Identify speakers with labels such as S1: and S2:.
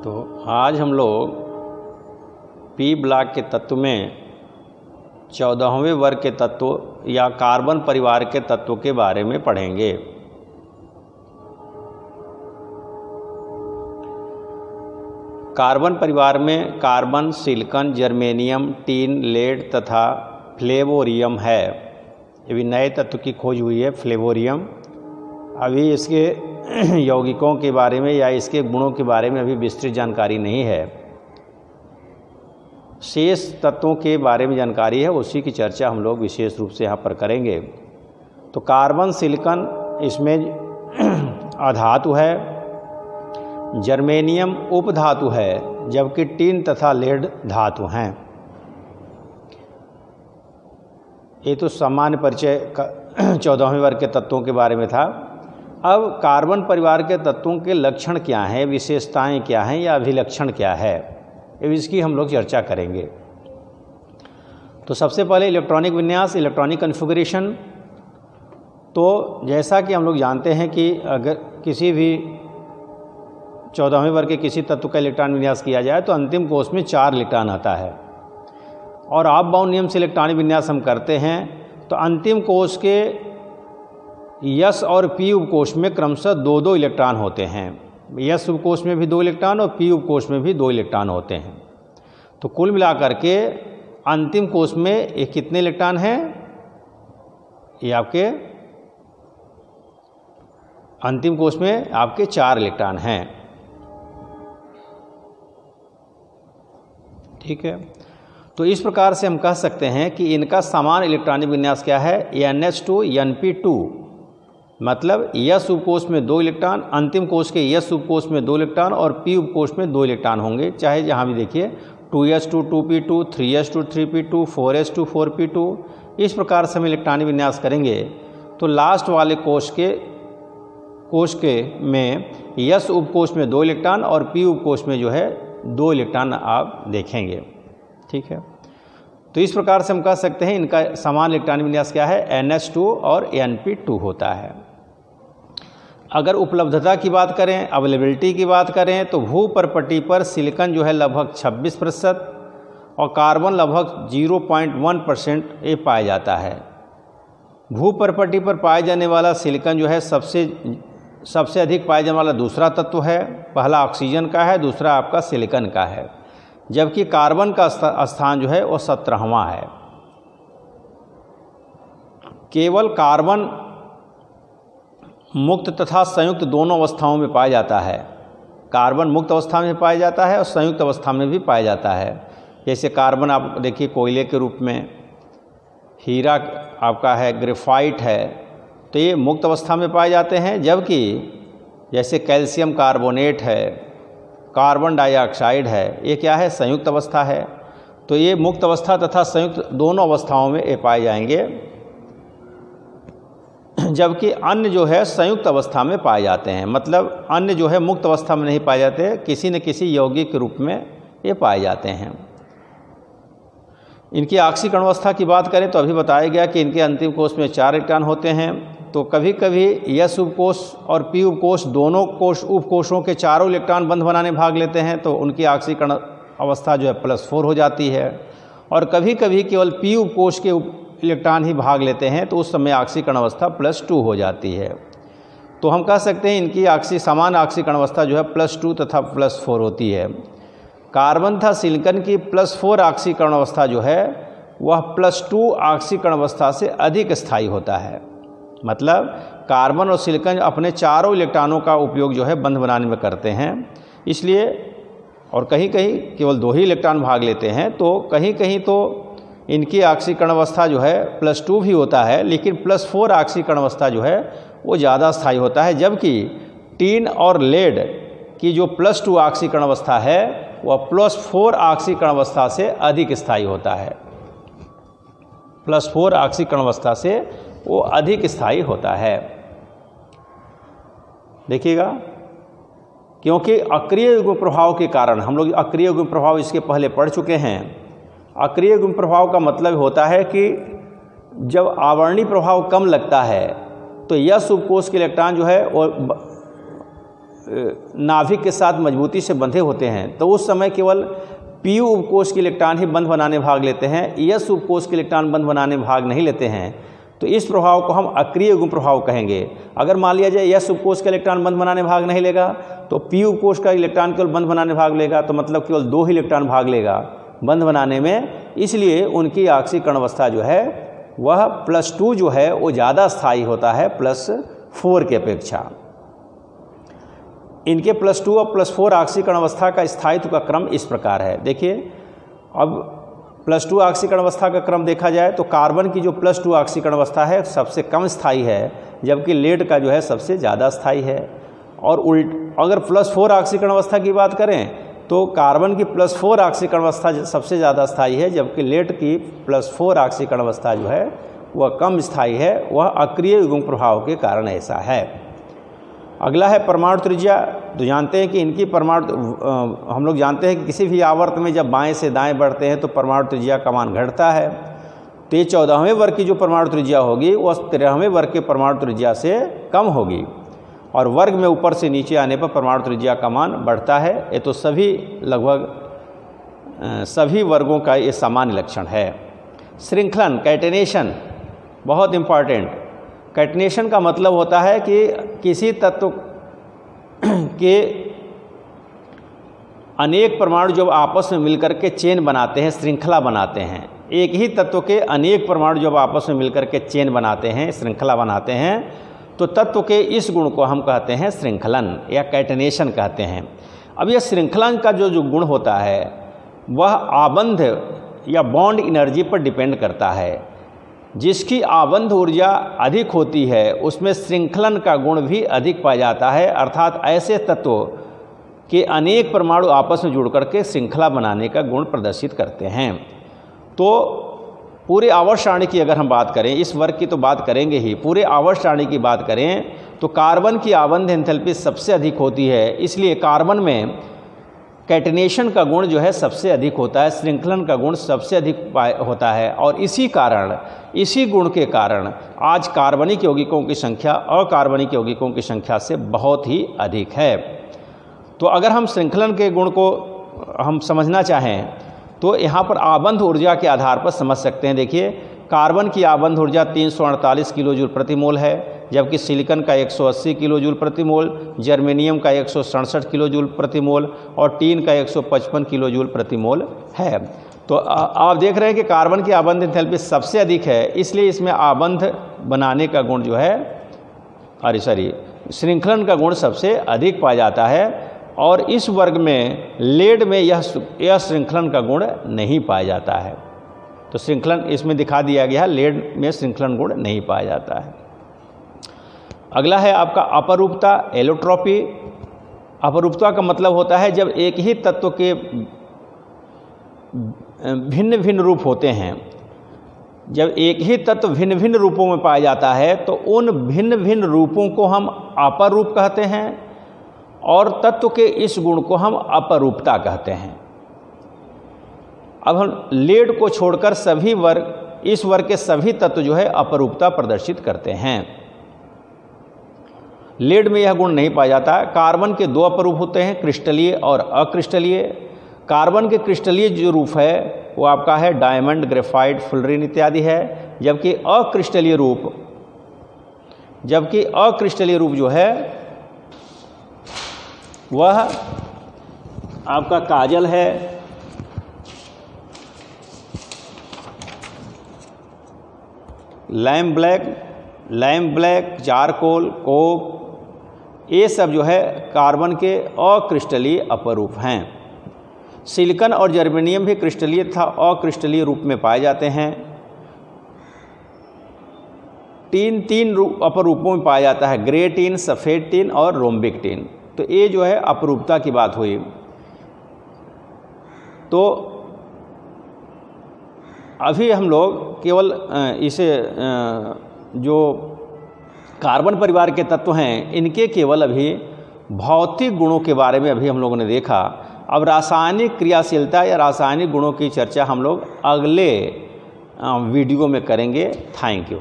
S1: तो आज हम लोग पी ब्लॉक के तत्व में 14वें वर्ग के तत्व या कार्बन परिवार के तत्वों के बारे में पढ़ेंगे। कार्बन परिवार में carbon, silicon, germanium, tin, lead तथा फ्लेवोरियम है। ये भी नए तत्व की खोज हुई है, फ्लेवोरियम। अभी इसके यौगिकों के बारे में या इसके गुणों के बारे में अभी विस्तृत जानकारी नहीं है। शेष तत्वों के बारे में जानकारी है, उसी की चर्चा हम लोग विशेष रूप से यहाँ पर करेंगे। तो कार्बन, सिलिकॉन इसमें अधातु है, जर्मेनियम उपधातु है, जबकि टिन तथा लेड धातु हैं। ये तो सामान्य परिचय 14वें वर्ग के तत्वों के बारे में था। अब कार्बन परिवार के तत्वों के लक्षण क्या हैं, विशेषताएं क्या हैं या अभिलक्षण क्या है, इसकी हम लोग चर्चा करेंगे। तो सबसे पहले इलेक्ट्रॉनिक विन्यास, इलेक्ट्रॉनिक कॉन्फ़िगरेशन। तो जैसा कि हम लोग जानते हैं कि अगर किसी भी 14वें वर्ग के किसी तत्व का इलेक्ट्रॉन विन्यास किया जाए तो अंतिम कोष में 4 इलेक्ट्रॉन आता है, और ऑफ बाउंड नियम से इलेक्ट्रॉनिक विन्यास हम करते हैं तो अंतिम कोष के यस और पी उपकोष में क्रमशः 2-2 इलेक्ट्रॉन होते हैं। यस उपकोष में भी 2 इलेक्ट्रॉन और पी उपकोष में भी 2 इलेक्ट्रॉन होते हैं। तो कुल मिलाकर के अंतिम कोष में ये कितने इलेक्ट्रॉन हैं? ये आपके अंतिम कोष में आपके 4 इलेक्ट्रॉन हैं। ठीक है, तो इस प्रकार से हम कह सकते हैं कि इनका समान इलेक्ट्रॉनिक विन्यास क्या है? NH2 NP2। मतलब यस उपकोष में 2 इलेक्ट्रॉन, अंतिम कोष के यस उपकोष में 2 इलेक्ट्रॉन और पी उपकोष में 2 इलेक्ट्रॉन होंगे। चाहे जहाँ भी देखिए 2s2 2p2, 3s2 3p2, 4s2 4p2। इस प्रकार से हम इलेक्ट्रॉनिक विन्यास करेंगे तो लास्ट वाले कोष के में यस उपकोष में 2 इलेक्ट्रॉन और पी उपकोष में जो है 2 इलेक्ट्रॉन आप देखेंगे। ठीक है, तो इस प्रकार से हम कह सकते हैं इनका समान इलेक्ट्रॉनिक विन्यास क्या है? NH2 और NP2 होता है। अगर उपलब्धता की बात करें, अवेलेबिलिटी की बात करें, तो भूपर्पटी पर सिलिकॉन जो है लगभग 26% और कार्बन लगभग 0.1% ये पाया जाता है। भूपर्पटी पर पाए जाने वाला सिलिकॉन जो है सबसे अधिक पाए जाने वाला दूसरा तत्व है। पहला ऑक्सीजन का है, दूसरा आपका सिलिकॉन का है, जबकि कार्बन का स्थान जो है वो 17वां है। केवल कार्बन मुक्त तथा संयुक्त दोनों अवस्थाओं में पाया जाता है। कार्बन मुक्त अवस्था में पाया जाता है और संयुक्त अवस्था में भी पाया जाता है। जैसे कार्बन आप देखिए कोयले के रूप में, हीरा आपका है, ग्रेफाइट है, तो ये मुक्त अवस्था में पाए जाते हैं। जबकि जैसे कैल्शियम कार्बोनेट है, कार्बन डाइऑक्साइड है, ये क्या है? संयुक्त अवस्था है। तो ये मुक्त अवस्था तथा संयुक्त दोनों अवस्थाओं में ये पाए जाएंगे, जबकि अन्य जो है संयुक्त अवस्था में पाए जाते हैं। मतलब अन्य जो है मुक्त अवस्था में नहीं पाए जाते, किसी न किसी यौगिक के रूप में ये पाए जाते हैं। इनकी ऑक्सीकरण अवस्था की बात करें तो अभी बताया गया कि इनके अंतिम कोष में 4 इलेक्ट्रॉन होते हैं। तो कभी कभी यस उपकोष और पी उपकोष दोनों उपकोषों के 4 इलेक्ट्रॉन बंध बनाने भाग लेते हैं, तो उनकी ऑक्सीकरण अवस्था जो है +4 हो जाती है। और कभी कभी केवल पी उपकोष के इलेक्ट्रॉन ही भाग लेते हैं, तो उस समय ऑक्सीकरण अवस्था +2 हो जाती है। तो हम कह सकते हैं इनकी समान ऑक्सीकरण अवस्था जो है +2 तथा +4 होती है। कार्बन तथा सिलिकॉन की +4 ऑक्सीकरण अवस्था जो है वह +2 ऑक्सीकरण अवस्था से अधिक स्थायी होता है। मतलब कार्बन और सिलिकॉन अपने 4 इलेक्ट्रॉनों का उपयोग जो है बंध बनाने में करते हैं, इसलिए, और कहीं कहीं केवल 2 ही इलेक्ट्रॉन भाग लेते हैं। तो कहीं कहीं तो इनकी ऑक्सीकरण अवस्था जो है +2 भी होता है, लेकिन +4 ऑक्सीकरण अवस्था जो है वो ज़्यादा स्थायी होता है। जबकि टिन और लेड की जो +2 ऑक्सीकरण अवस्था है वह +4 ऑक्सीकरण अवस्था से अधिक स्थायी होता है। +4 ऑक्सीकरण अवस्था से वो अधिक स्थायी होता है। देखिएगा, क्योंकि अक्रिय युग्म प्रभाव के कारण, हम लोग अक्रिय युग्म प्रभाव इसके पहले पढ़ चुके हैं। अक्रिय युग्म प्रभाव का मतलब होता है कि जब आवर्णी प्रभाव कम लगता है तो यस उपकोष के इलेक्ट्रॉन जो है वो नाभिक के साथ मजबूती से बंधे होते हैं तो उस समय केवल पीयू उपकोष के इलेक्ट्रॉन ही बंध बनाने में भाग लेते हैं, एस उपकोष के इलेक्ट्रॉन बंध बनाने में भाग नहीं लेते हैं। तो इस प्रभाव को हम अक्रिय युग्म प्रभाव कहेंगे। अगर मान लिया जाए एस उपकोष का इलेक्ट्रॉन बंध बनाने में भाग नहीं लेगा तो पी उपकोष का इलेक्ट्रॉन केवल बंध बनाने में भाग लेगा, तो मतलब केवल 2 ही इलेक्ट्रॉन भाग लेगा बंध बनाने में। इसलिए उनकी ऑक्सीकरण अवस्था जो है वह +2 जो है वो ज़्यादा स्थायी होता है +4 के अपेक्षा। इनके +2 और +4 ऑक्सीकरण अवस्था का स्थायित्व का क्रम इस प्रकार है। देखिए, अब +2 ऑक्सीकरण अवस्था का क्रम देखा जाए तो कार्बन की जो +2 ऑक्सीकरण अवस्था है सबसे कम स्थायी है, जबकि लेड का जो है सबसे ज़्यादा स्थायी है। और अगर +4 ऑक्सीकरण अवस्था की बात करें तो कार्बन की +4 ऑक्सीकरण अवस्था सबसे ज़्यादा स्थायी है, जबकि लेड की +4 ऑक्सीकरण अवस्था जो है वह कम स्थायी है। वह अक्रिय युग्म प्रभाव के कारण ऐसा है। अगला है परमाणु त्रिज्या। तो जानते हैं कि इनकी हम लोग जानते हैं कि किसी भी आवर्त में जब बाएं से दाएं बढ़ते हैं तो परमाणु त्रिज्या का मान घटता है। तो ये 14वें वर्ग की जो परमाणु त्रिज्या होगी वह 13वें वर्ग के परमाणु त्रिज्या से कम होगी, और वर्ग में ऊपर से नीचे आने पर परमाणु त्रिज्या का मान बढ़ता है। ये तो लगभग सभी वर्गों का ये सामान्य लक्षण है। श्रृंखलन, कैटेनेशन, बहुत इम्पॉर्टेंट। कैटेनेशन का मतलब होता है कि किसी तत्व के अनेक परमाणु जब आपस में मिलकर के चेन बनाते हैं, श्रृंखला बनाते हैं। एक ही तत्व के अनेक परमाणु जब आपस में मिलकर के चेन बनाते हैं, श्रृंखला बनाते हैं, तो तत्व के इस गुण को हम कहते हैं श्रृंखलन या कैटेनेशन कहते हैं। अब यह श्रृंखलन का जो गुण होता है वह आबंध या बॉन्ड एनर्जी पर डिपेंड करता है। जिसकी आबंध ऊर्जा अधिक होती है उसमें श्रृंखलन का गुण भी अधिक पाया जाता है, अर्थात ऐसे तत्वों के अनेक परमाणु आपस में जुड़ करके श्रृंखला बनाने का गुण प्रदर्शित करते हैं। तो पूरे आवर्त सारणी की अगर हम बात करें, इस वर्ग की तो बात करेंगे ही, पूरे आवर्त सारणी की बात करें तो कार्बन की आबंध एंथैल्पी सबसे अधिक होती है, इसलिए कार्बन में कैटेनेशन का गुण जो है सबसे अधिक होता है, श्रृंखलन का गुण सबसे अधिक होता है। और इसी गुण के कारण आज कार्बनिक यौगिकों की संख्या अकार्बनिक यौगिकों की संख्या से बहुत ही अधिक है। तो अगर हम श्रृंखलन के गुण को हम समझना चाहें तो यहाँ पर आबंध ऊर्जा के आधार पर समझ सकते हैं। देखिए, कार्बन की आबंध ऊर्जा 348 किलो जूल प्रति मोल है, जबकि सिलिकन का 180 किलो जूल प्रति मोल, जर्मेनियम का 167 किलो जूल प्रति मोल और टीन का 155 किलो जूल प्रति मोल है। तो आप देख रहे हैं कि कार्बन की आबंध एंथैल्पी सबसे अधिक है, इसलिए इसमें आबंध बनाने का गुण जो है श्रृंखलन का गुण सबसे अधिक पाया जाता है। और इस वर्ग में लेड में यह श्रृंखलन का गुण नहीं पाया जाता है। तो श्रृंखलन इसमें दिखा दिया गया है, लेड में श्रृंखलन गुण नहीं पाया जाता है। अगला है आपका अपरूपता, एलोट्रॉपी। अपरूपता का मतलब होता है जब एक ही तत्व के भिन्न भिन्न रूप होते हैं। जब एक ही तत्व भिन्न भिन्न रूपों में पाया जाता है तो उन भिन्न भिन्न रूपों को हम अपर रूप कहते हैं और तत्व के इस गुण को हम अपरूपता कहते हैं। अब हम लेड को छोड़कर सभी वर्ग, इस वर्ग के सभी तत्व जो है अपरूपता प्रदर्शित करते हैं। लेड में यह गुण नहीं पाया जाता। कार्बन के 2 अपरूप होते हैं, क्रिस्टलीय और अक्रिस्टलीय। कार्बन के क्रिस्टलीय जो रूप है वो आपका है डायमंड, ग्रेफाइट, फुलरिन इत्यादि है, जबकि अक्रिस्टलीय रूप जो है वह आपका काजल है, लैम ब्लैक, चारकोल, कोक, ये सब जो है कार्बन के अक्रिस्टलीय अपरूप हैं। सिलिकन और जर्मेनियम भी क्रिस्टलीय तथा अक्रिस्टलीय रूप में पाए जाते हैं। टीन 3 अपरूपों में पाया जाता है, ग्रे टीन, सफ़ेद टीन और रोम्बिक टीन। तो ये जो है अपरूपता की बात हुई। तो अभी हम लोग केवल इसे जो कार्बन परिवार के तत्व हैं इनके केवल अभी भौतिक गुणों के बारे में अभी हम लोगों ने देखा। अब रासायनिक क्रियाशीलता या रासायनिक गुणों की चर्चा हम लोग अगले वीडियो में करेंगे। Thank you.